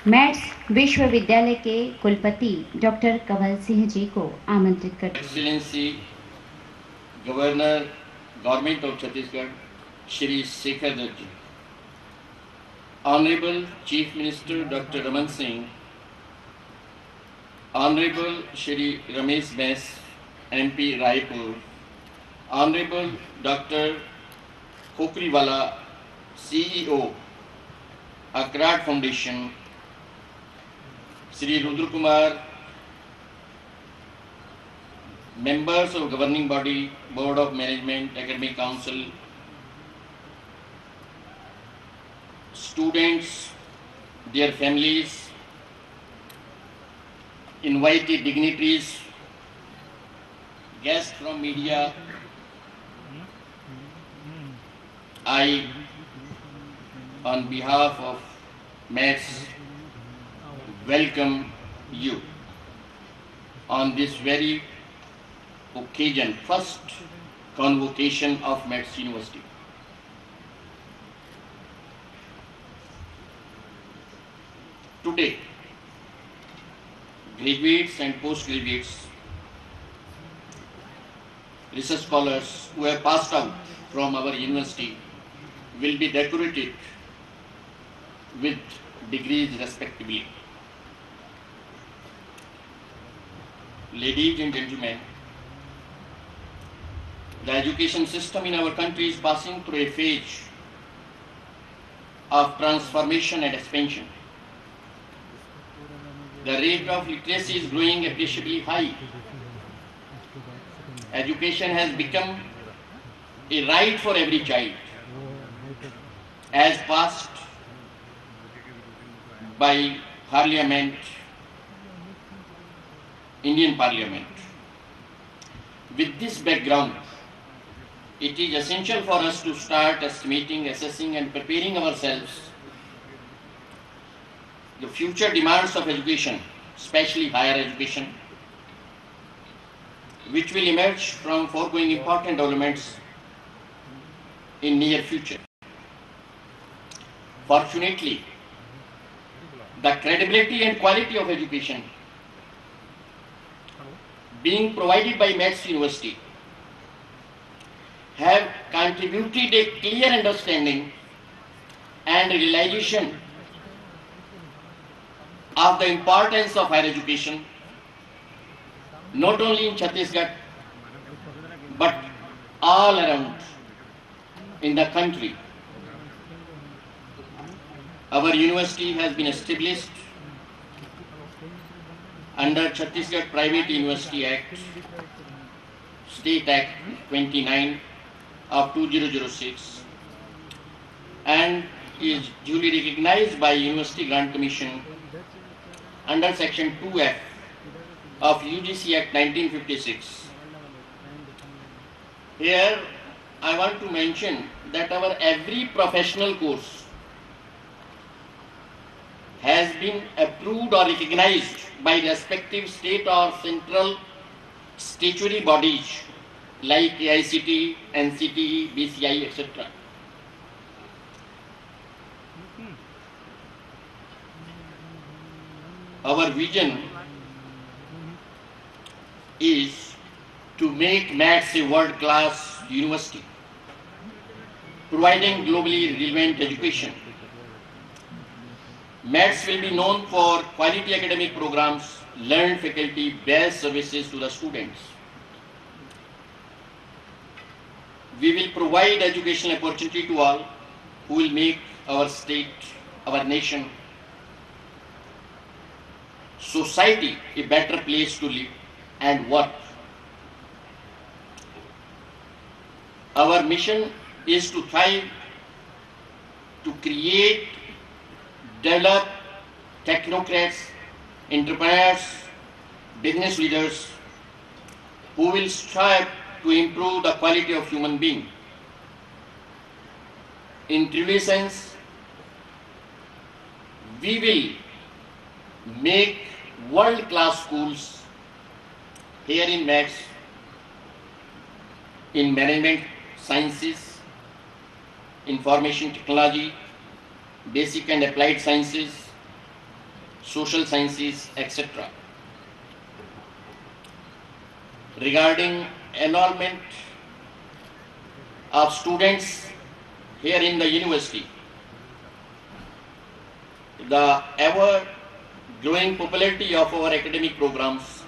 Maths विश्वविद्यालय के कुलपति डॉक्टर कंवल सिंह जी को आमंत्रित करते हैं। Excellency governor government of Chhattisgarh Shri Shekhar Dutt ji, honourable chief minister doctor Raman Singh, honourable Shri Ramesh Bais MP Raipur, honourable doctor Khopriwala CEO Akrat foundation, Shri Rudra Kumar members of governing body, board of management, academic council, students, their families, invited dignitaries, guests from media, I, on behalf of MATS, welcome you on this very occasion, first convocation of MATS University. Today, graduates and postgraduates, research scholars who have passed out from our university will be decorated with degrees respectively. Ladies and gentlemen, the education system in our country is passing through a phase of transformation and expansion. The rate of literacy is growing appreciably high. Education has become a right for every child, as passed by Parliament, Indian Parliament. With this background, it is essential for us to start estimating, assessing and preparing ourselves the future demands of education, especially higher education, which will emerge from foregoing important developments in near future. Fortunately, the credibility and quality of education being provided by MATS University have contributed a clear understanding and realization of the importance of higher education, not only in Chhattisgarh, but all around in the country. Our university has been established under Chhattisgarh Private University Act, State Act 29 of 2006, and is duly recognized by University Grant Commission under Section 2F of UGC Act 1956. Here I want to mention that our every professional course has been approved or recognized by respective state or central statutory bodies like AICTE, NCTE, BCI, etc. Our vision is to make MATS a world-class university, providing globally relevant education. MATS will be known for quality academic programs, learned faculty, best services to the students. We will provide educational opportunity to all who will make our state, our nation, society a better place to live and work. Our mission is to thrive, to create, develop technocrats, entrepreneurs, business leaders who will strive to improve the quality of human being. In trivial sense, we will make world-class schools here in MATS, in management sciences, information technology, basic and applied sciences, social sciences, etc. Regarding enrollment of students here in the university, the ever growing popularity of our academic programs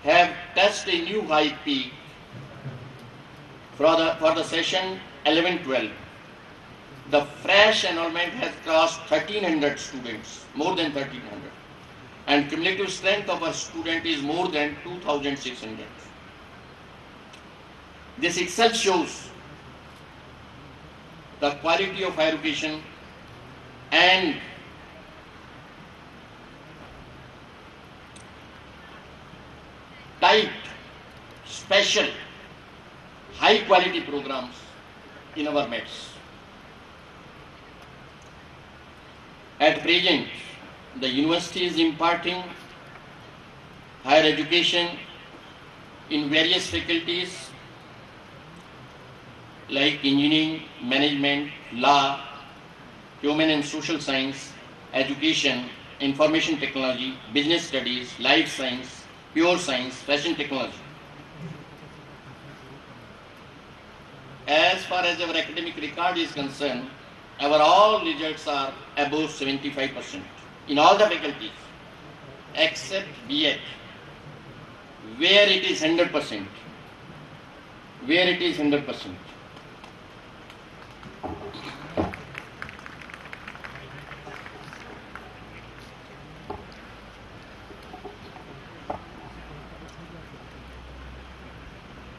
have touched a new high peak for the session 11-12. The fresh enrollment has crossed 1300 students, more than 1300, and cumulative strength of our student is more than 2600. This itself shows the quality of higher education and tight, special, high quality programs in our midst. At present, the university is imparting higher education in various faculties like engineering, management, law, human and social science, education, information technology, business studies, life science, pure science, fashion technology. As far as our academic record is concerned, our all results are above 75% in all the faculties except B.Ed, where it is 100%. Where it is 100%.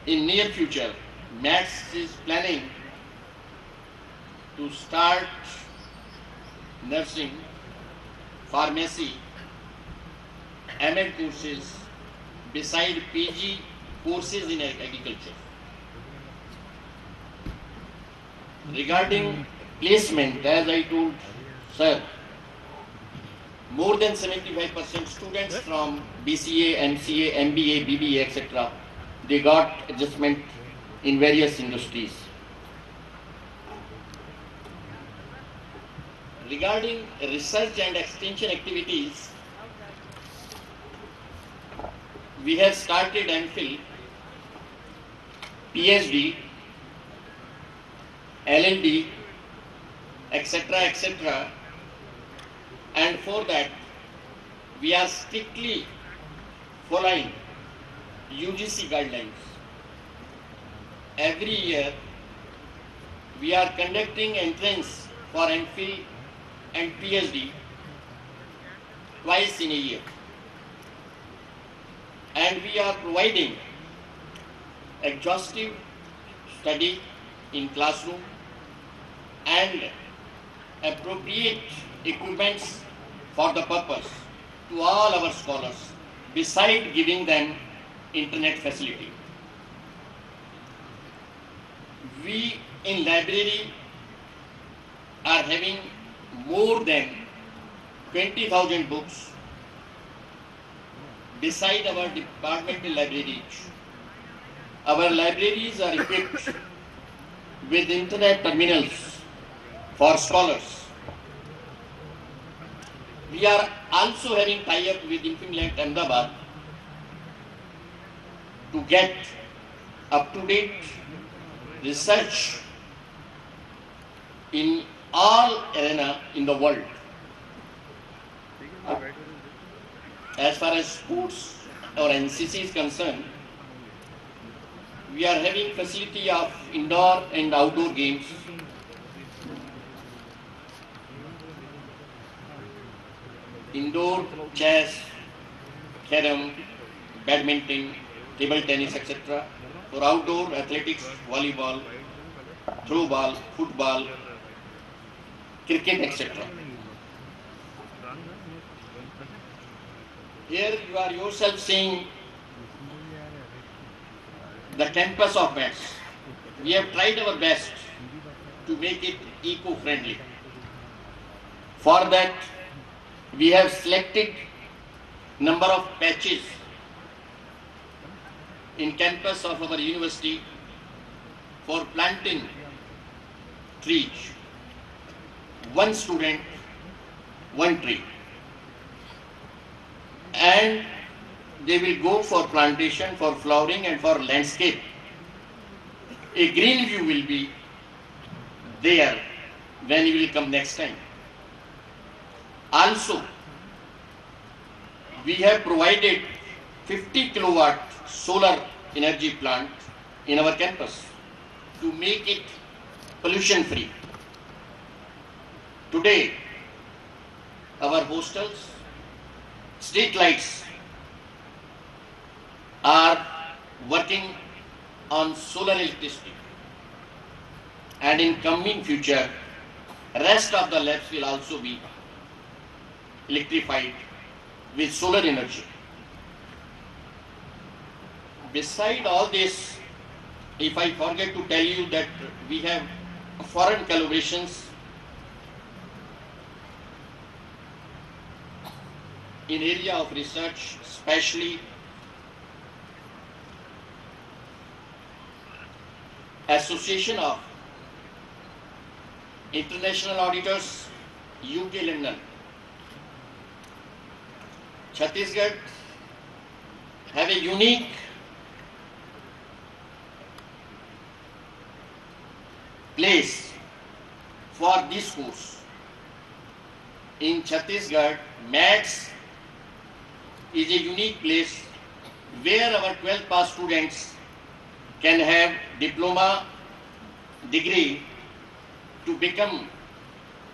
In near future, Maths is planning to start nursing, pharmacy, M.Ed courses beside PG courses in agriculture. Regarding placement, as I told sir, more than 75% students from BCA, MCA, MBA, BBA, etc., they got adjustment in various industries. Regarding research and extension activities, we have started MPhil, PhD, LLD, etc., etc. And for that, we are strictly following UGC guidelines. Every year, we are conducting entrance for MPhil and PhD twice in a year. And we are providing exhaustive study in classroom and appropriate equipments for the purpose to all our scholars, beside giving them internet facility. We in library are having more than 20,000 books beside our departmental libraries. Our libraries are equipped with internet terminals for scholars. We are also having tie-up with Infinland Ahmedabad to get up-to-date research in all arena in the world. As far as sports or NCC is concerned, we are having facility of indoor and outdoor games. Indoor chess, carom, badminton, table tennis, etc. For outdoor athletics, volleyball, throw ball, football, cricket, etc. Here you are yourself seeing the campus of Maths. We have tried our best to make it eco-friendly. For that, we have selected number of patches in campus of our university for planting trees. One student, one tree. and they will go for plantation, for flowering and for landscape. A green view will be there when you will come next time. Also, we have provided 50 kilowatt solar energy plant in our campus to make it pollution free. Today, our hostels, street lights are working on solar electricity, and in coming future, rest of the labs will also be electrified with solar energy. Beside all this, if I forget to tell you that we have foreign collaborations in area of research, especially Association of International Auditors, UK London. Chhattisgarh have a unique place for this course. In Chhattisgarh, MATS is a unique place where our 12th pass students can have diploma degree to become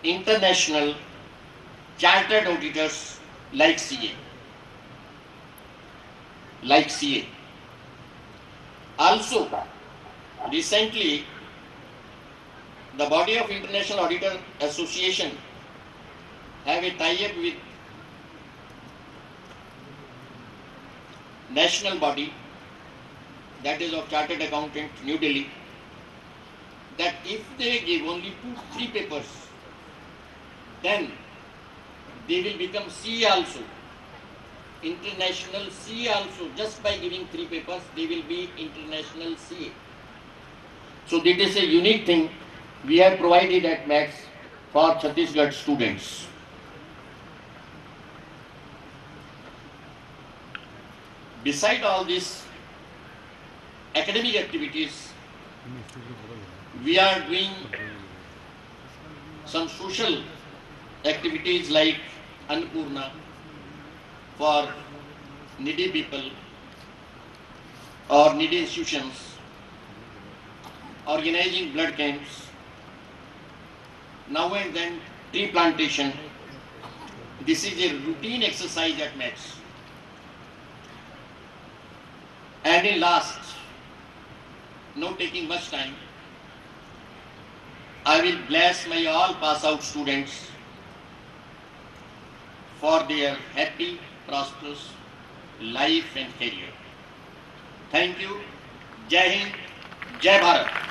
international chartered auditors like CA. Also, recently, the body of International Auditor Association have a tie-up with national body, that is of Chartered Accountant, New Delhi, that if they give only 2-3 papers, then they will become CA also, international CA also. Just by giving 3 papers, they will be international CA. So that is a unique thing we have provided at MATS for Chhattisgarh students. Beside all this academic activities, we are doing some social activities like Annapurna for needy people or needy institutions, organizing blood camps, now and then tree plantation. This is a routine exercise at MATS. And in last, not taking much time, I will bless my all pass out students for their happy, prosperous life and career. Thank you. Jai Hind, Jai Bharat.